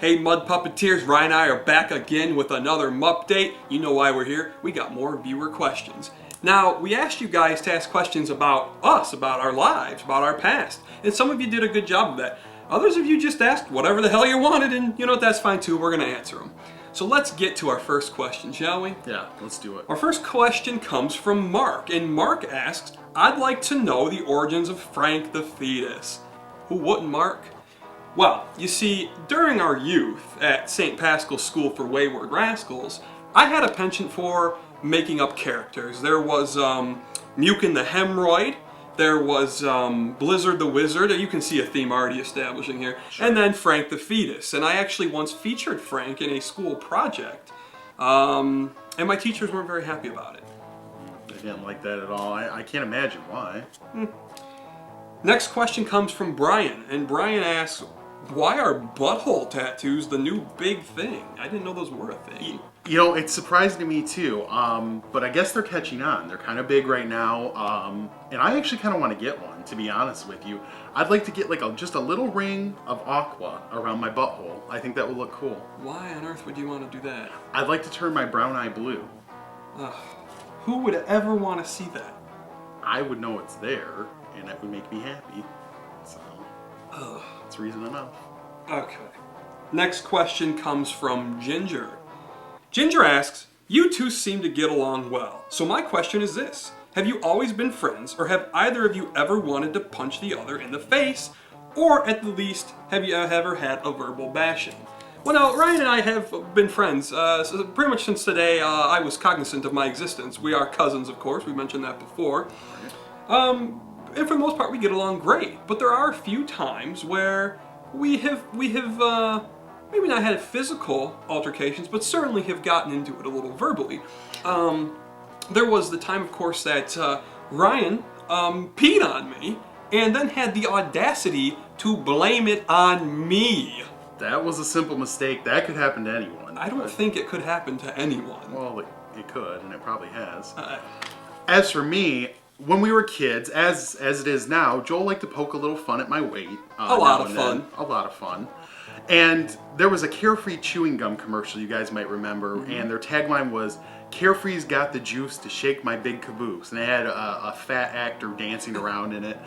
Hey Mud Puppeteers, Ryan and I are back again with another MUPDATE. You know why we're here. We got more viewer questions. Now, we asked you guys to ask questions about us, about our lives, about our past. And some of you did a good job of that. Others of you just asked whatever the hell you wanted, and you know what, that's fine too. We're going to answer them. So let's get to our first question, shall we? Yeah, let's do it. Our first question comes from Mark, and Mark asks, I'd like to know the origins of Frank the Fetus. Who wouldn't, Mark? Well, you see, during our youth at St. Paschal's School for Wayward Rascals, I had a penchant for making up characters. There was Mukin the Hemorrhoid, there was Blizzard the Wizard, you can see a theme already establishing here, sure. And then Frank the Fetus. And I actually once featured Frank in a school project, and my teachers weren't very happy about it. They didn't like that at all. I can't imagine why. Next question comes from Brian, and Brian asks, why are butthole tattoos the new big thing? I didn't know those were a thing. You know, it's surprising to me too, but I guess they're catching on. They're kind of big right now, and I actually kind of want to get one, to be honest with you. I'd like to get like just a little ring of aqua around my butthole. I think that would look cool. Why on earth would you want to do that? I'd like to turn my brown eye blue. Who would ever want to see that? I would know it's there, and that would make me happy. So, it's reason enough. Okay. Next question comes from Ginger. Ginger asks, you two seem to get along well. So my question is this. Have you always been friends, or have either of you ever wanted to punch the other in the face? Or at the least, have you ever had a verbal bashing? Well, now, Ryan and I have been friends so pretty much since the day I was cognizant of my existence. We are cousins, of course. We mentioned that before. And for the most part, we get along great. But there are a few times where we have maybe not had physical altercations, but certainly have gotten into it a little verbally. There was the time, of course, that Ryan peed on me and then had the audacity to blame it on me. That was a simple mistake. That could happen to anyone. I don't think it could happen to anyone. Well, it could, and it probably has. As for me, when we were kids, as it is now, Joel liked to poke a little fun at my weight. A lot of fun. A lot of fun. And there was a Carefree chewing gum commercial you guys might remember, and their tagline was, Carefree's got the juice to shake my big caboose. And they had a fat actor dancing around in it.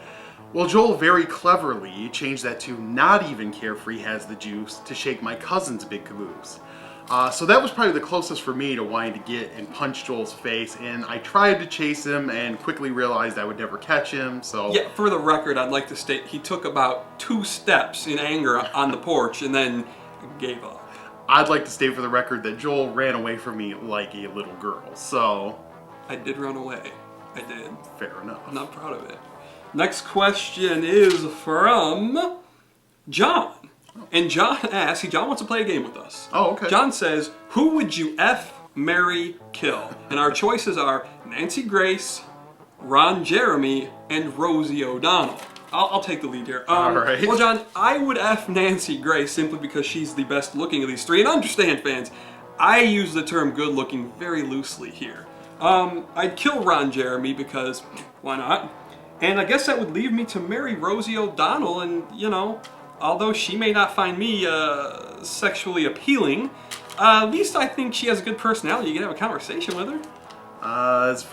Well, Joel very cleverly changed that to not even Carefree has the juice to shake my cousin's big caboose. So that was probably the closest for me to wanting to get and punch Joel's face, and I tried to chase him and quickly realized I would never catch him, so... Yeah, for the record, I'd like to state he took about 2 steps in anger on the porch and then gave up. I'd like to state for the record that Joel ran away from me like a little girl, so... I did run away. I did. Fair enough. I'm not proud of it. Next question is from John. And John asks, John wants to play a game with us. Oh, okay. John says, who would you F, marry, kill? And our choices are Nancy Grace, Ron Jeremy, and Rosie O'Donnell. I'll take the lead here. All right. Well, John, I would F Nancy Grace simply because she's the best looking of these three. And understand, fans, I use the term good looking very loosely here. I'd kill Ron Jeremy because, why not? And I guess that would leave me to marry Rosie O'Donnell, and, you know, although she may not find me sexually appealing, at least I think she has a good personality. You can have a conversation with her.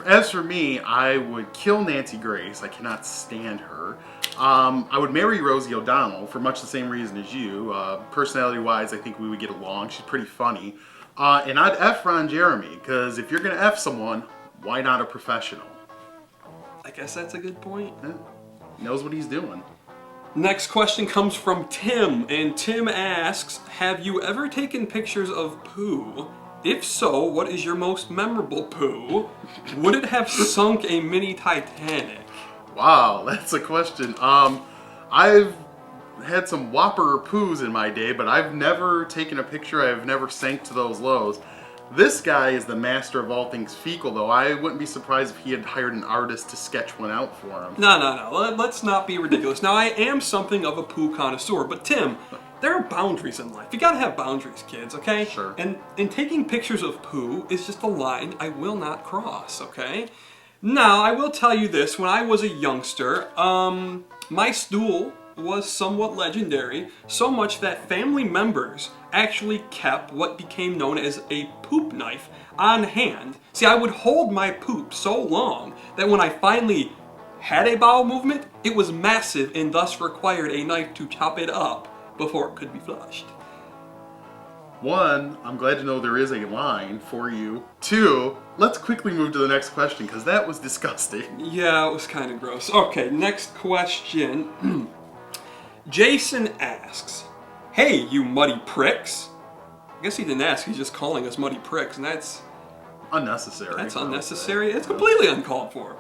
As for me, I would kill Nancy Grace. I cannot stand her. I would marry Rosie O'Donnell for much the same reason as you. Personality-wise, I think we would get along. She's pretty funny. And I'd F Ron Jeremy, because if you're going to F someone, why not a professional? I guess that's a good point. Yeah. Knows what he's doing. Next question comes from Tim, and Tim asks, have you ever taken pictures of poo? If so, what is your most memorable poo? Would it have sunk a mini Titanic? Wow, that's a question. I've had some whopper poos in my day, but I've never taken a picture. I've never sank to those lows. This guy is the master of all things fecal, though. I wouldn't be surprised if he had hired an artist to sketch one out for him. No. Let's not be ridiculous. Now, I am something of a poo connoisseur, but Tim, there are boundaries in life. You gotta have boundaries, kids, okay? Sure. And taking pictures of poo is just a line I will not cross, okay? Now, I will tell you this. When I was a youngster, my stool was somewhat legendary, so much that family members actually kept what became known as a poop knife on hand. See, I would hold my poop so long that when I finally had a bowel movement, it was massive and thus required a knife to chop it up before it could be flushed. 1, I'm glad to know there is a line for you. 2, let's quickly move to the next question because that was disgusting. Yeah, it was kind of gross. Okay, next question. Jason asks, "Hey, you muddy pricks." I guess he didn't ask, he's just calling us muddy pricks, and that's Unnecessary. That's unnecessary. It's completely uncalled for.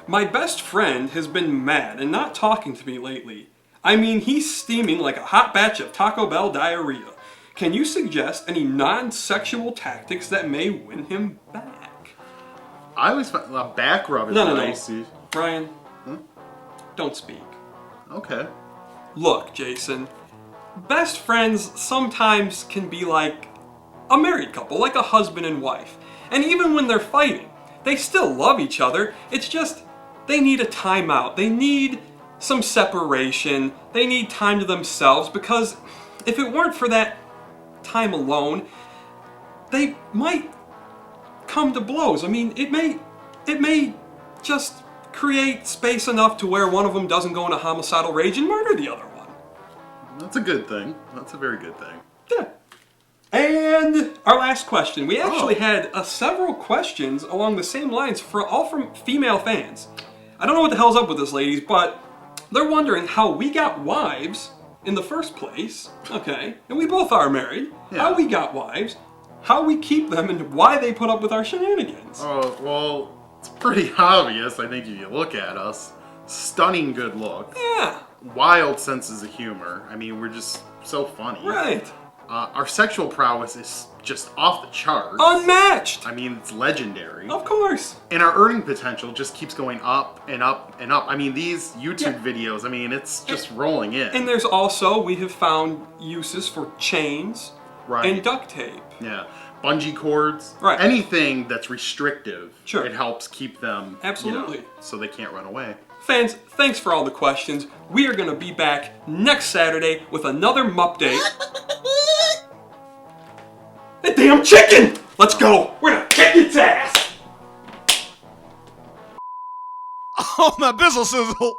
"My best friend has been mad and not talking to me lately. I mean, he's steaming like a hot batch of Taco Bell diarrhea. Can you suggest any non-sexual tactics that may win him back?" I always find a back rub is No. nice. Brian, don't speak. Okay. Look, Jason, best friends sometimes can be like a married couple, like a husband and wife. And even when they're fighting, they still love each other. It's just they need a timeout. They need some separation. They need time to themselves, because if it weren't for that time alone, they might come to blows. I mean, it may just create space enough to where one of them doesn't go into homicidal rage and murder the other one. That's a good thing. That's a very good thing. Yeah. And our last question. We actually had several questions along the same lines, all from female fans. I don't know what the hell's up with this, ladies, but they're wondering how we got wives in the first place. Okay, and we both are married. Yeah. How we got wives, how we keep them, and why they put up with our shenanigans. Oh, well, it's pretty obvious, I think, if you look at us. Stunning good looks. Yeah. Wild senses of humor. I mean, we're just so funny. Right. Our sexual prowess is just off the charts. Unmatched. I mean, it's legendary. Of course. And our earning potential just keeps going up and up and up. I mean, these YouTube videos, I mean, it's just rolling in. And there's also, we have found uses for chains and duct tape. Yeah. Bungee cords. Right. Anything that's restrictive. Sure. It helps keep them, Absolutely. so they can't run away. Fans, thanks for all the questions. We are going to be back next Saturday with another MUPDATE. That damn chicken! Let's go! We're gonna kick its ass! Oh, my bizzle sizzle!